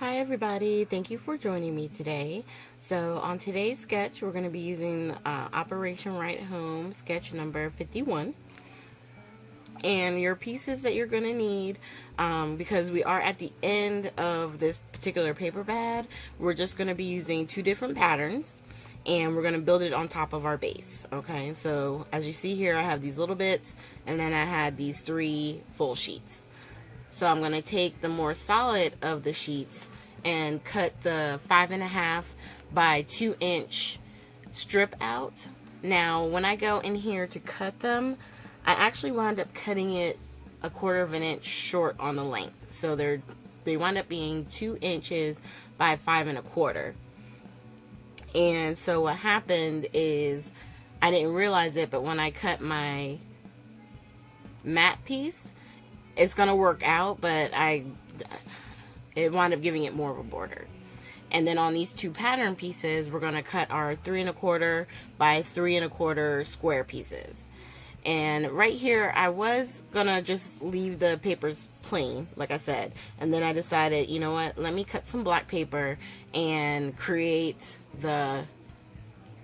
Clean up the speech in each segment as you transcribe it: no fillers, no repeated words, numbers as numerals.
Hi everybody, thank you for joining me today. So on today's sketch we're going to be using Operation Right Home sketch number 51. And your pieces that you're going to need, because we are at the end of this particular paper pad, we're just going to be using two different patterns and we're going to build it on top of our base. Okay, so as you see here I have these little bits and then I had these three full sheets. So I'm going to take the more solid of the sheets and cut the 5.5 by 2 inch strip out. Now when I go in here to cut them, I actually wound up cutting it 1/4 inch short on the length. So they wind up being 2 inches by 5 1/4. And so what happened is I didn't realize it, but when I cut my mat piece, it's gonna work out, but it wound up giving it more of a border. And then on these two pattern pieces, we're gonna cut our 3 1/4 by 3 1/4 square pieces. And right here, I was gonna just leave the papers plain, like I said, and then I decided, you know what, let me cut some black paper and create the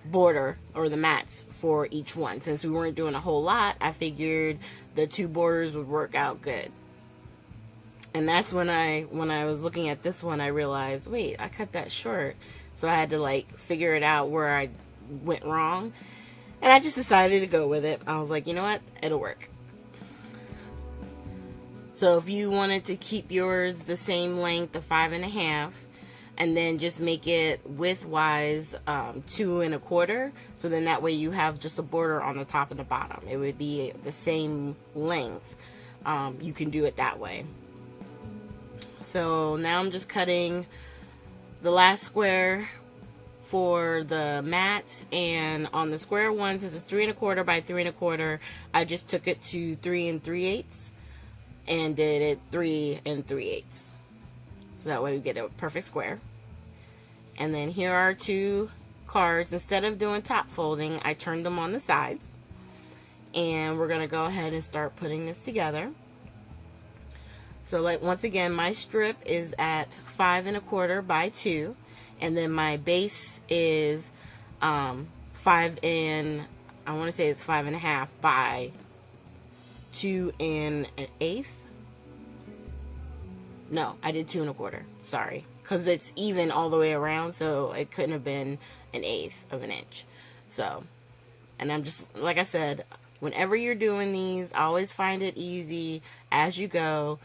border or the mats for each one. Since we weren't doing a whole lot, I figured the two borders would work out good. And that's when I was looking at this one, I realized, wait, I cut that short. So I had to like figure it out where I went wrong. And I just decided to go with it. I was like, you know what, it'll work. So if you wanted to keep yours the same length of 5.5, and then just make it width-wise 2 1/4, so then that way you have just a border on the top and the bottom. It would be the same length. You can do it that way. So now I'm just cutting the last square for the mat, and on the square one, since it's 3 1/4 by 3 1/4, I just took it to 3 3/8 and did it 3 3/8. So that way we get a perfect square. And then here are two cards. Instead of doing top folding, I turned them on the sides. And we're going to go ahead and start putting this together. So like once again, my strip is at 5 1/4 by 2. And then my base is 5 1/2 by 2 1/8. No, I did 2 1/4. Sorry, because it's even all the way around, so it couldn't have been 1/8 of an inch. So, and I'm just, like I said, whenever you're doing these, I always find it easy as you go.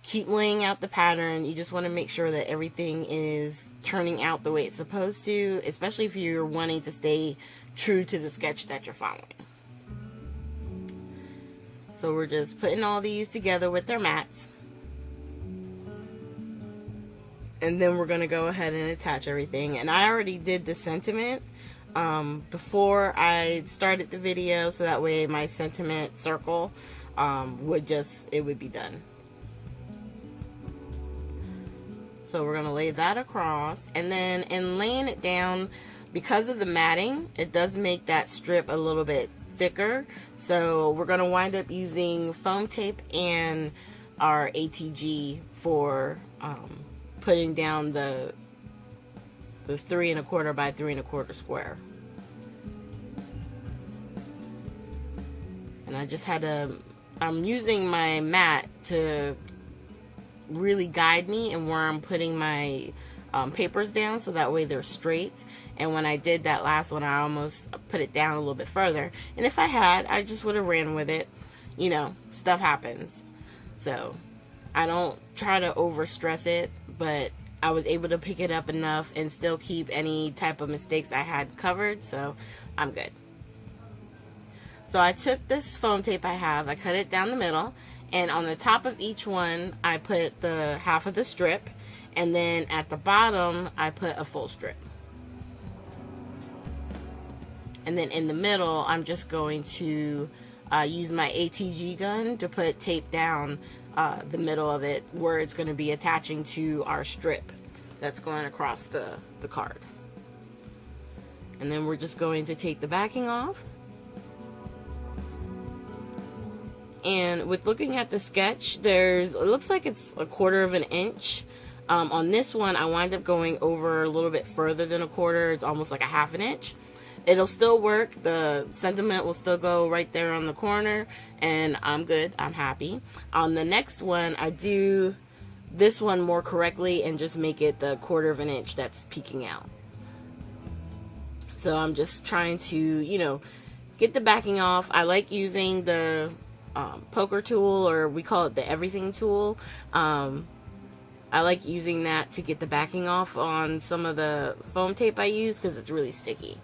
Keep laying out the pattern. You just want to make sure that everything is turning out the way it's supposed to, especially if you're wanting to stay true to the sketch that you're following. So we're just putting all these together with their mats. And then we're going to go ahead and attach everything. And I already did the sentiment before I started the video, so that way my sentiment circle would be done. So we're going to lay that across, and then in laying it down, because of the matting, it does make that strip a little bit thicker. So we're going to wind up using foam tape and our ATG for putting down the 3 1/4 by 3 1/4 square. And I just had I'm using my mat to really guide me and where I'm putting my papers down, so that way they're straight. And when I did that last one, I almost put it down a little bit further, and if I had, I just would have ran with it. You know, stuff happens. So I don't try to over stress it, but I was able to pick it up enough and still keep any type of mistakes I had covered, so I'm good. So I took this foam tape I have, I cut it down the middle, and on the top of each one I put the half of the strip, and then at the bottom I put a full strip. And then in the middle I'm just going to use my ATG gun to put tape down the middle of it, where it's going to be attaching to our strip that's going across the card. And then we're just going to take the backing off. And with looking at the sketch, it looks like it's 1/4 inch On this one, I wind up going over a little bit further than a quarter. It's almost like a half an inch. It'll still work. The sentiment will still go right there on the corner, and I'm good. I'm happy. On the next one, I do this one more correctly and just make it the quarter of an inch that's peeking out. So I'm just trying to, you know, get the backing off. I like using the poker tool, or we call it the everything tool. I like using that to get the backing off on some of the foam tape I use, because it's really sticky.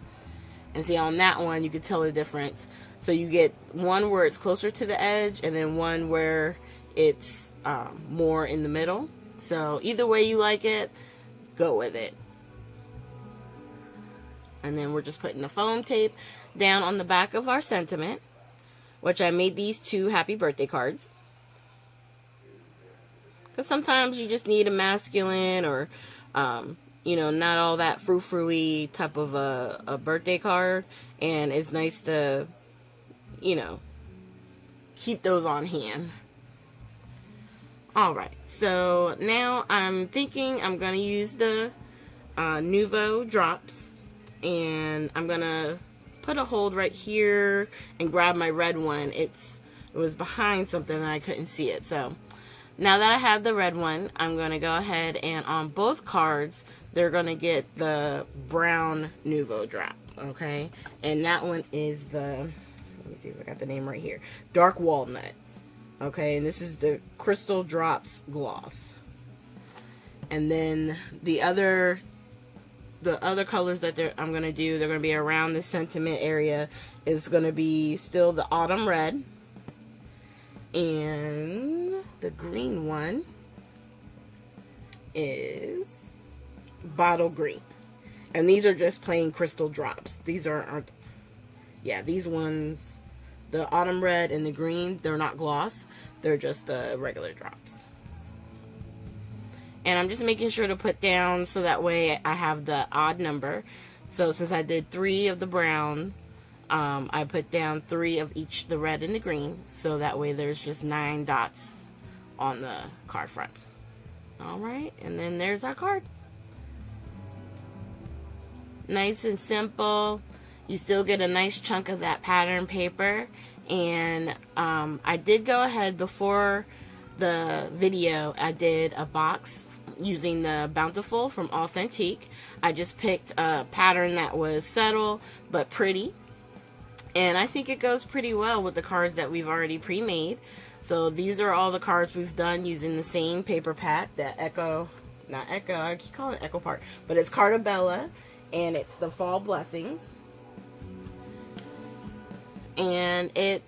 And see, on that one, you can tell the difference. So you get one where it's closer to the edge, and then one where it's more in the middle. So either way you like it, go with it. And then we're just putting the foam tape down on the back of our sentiment, which I made these 2 happy birthday cards. Because sometimes you just need a masculine, or, you know, not all that frou-frou-y type of a birthday card. And it's nice to, you know, keep those on hand. Alright, so now I'm thinking I'm going to use the Nuvo drops. And I'm going to put a hold right here and grab my red one. It was behind something and I couldn't see it. So now that I have the red one, I'm going to go ahead and on both cards, they're going to get the brown Nuvo drop, okay? And that one is the, let me see if I got the name right here, Dark Walnut, okay? And this is the Crystal Drops Gloss. And then the other colors that I'm going to do, they're going to be around the sentiment area, is going to be still the Autumn Red. And the green one is Bottle Green. And these are just plain crystal drops. These aren't, yeah, these ones, the Autumn Red and the green, they're not gloss. They're just regular drops. And I'm just making sure to put down so that way I have the odd number. So since I did 3 of the brown, I put down 3 of each, the red and the green, so that way there's just 9 dots on the card front. Alright, and then there's our card. Nice and simple. You still get a nice chunk of that pattern paper. And I did go ahead before the video, I did a box using the Bountiful from Authentique. I just picked a pattern that was subtle but pretty. And I think it goes pretty well with the cards that we've already pre-made. So these are all the cards we've done using the same paper pack, the not Echo, I keep calling it Echo Part, but it's Cartabella, and it's the Fall Blessings. And it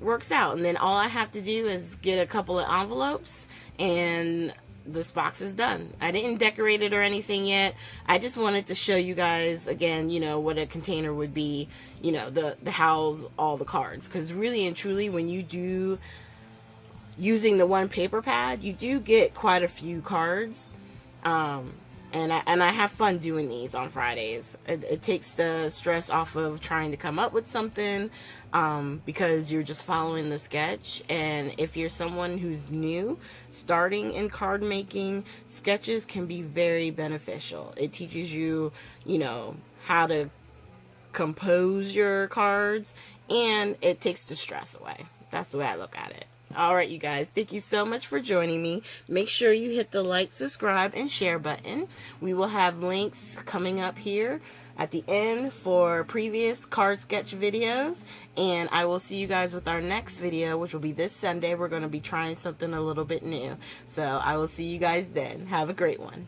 works out. And then all I have to do is get a couple of envelopes, and this box is done. I didn't decorate it or anything yet. I just wanted to show you guys again, you know, what a container would be, you know, to house all the cards. Because really and truly, when you do using the one paper pad, you do get quite a few cards. And I have fun doing these on Fridays. It takes the stress off of trying to come up with something, because you're just following the sketch. And if you're someone who's new, starting in card making, sketches can be very beneficial. It teaches you, you know, how to compose your cards, and it takes the stress away. That's the way I look at it. Alright, you guys, thank you so much for joining me. Make sure you hit the like, subscribe, and share button. We will have links coming up here at the end for previous card sketch videos. And I will see you guys with our next video, which will be this Sunday. We're going to be trying something a little bit new. So I will see you guys then. Have a great one.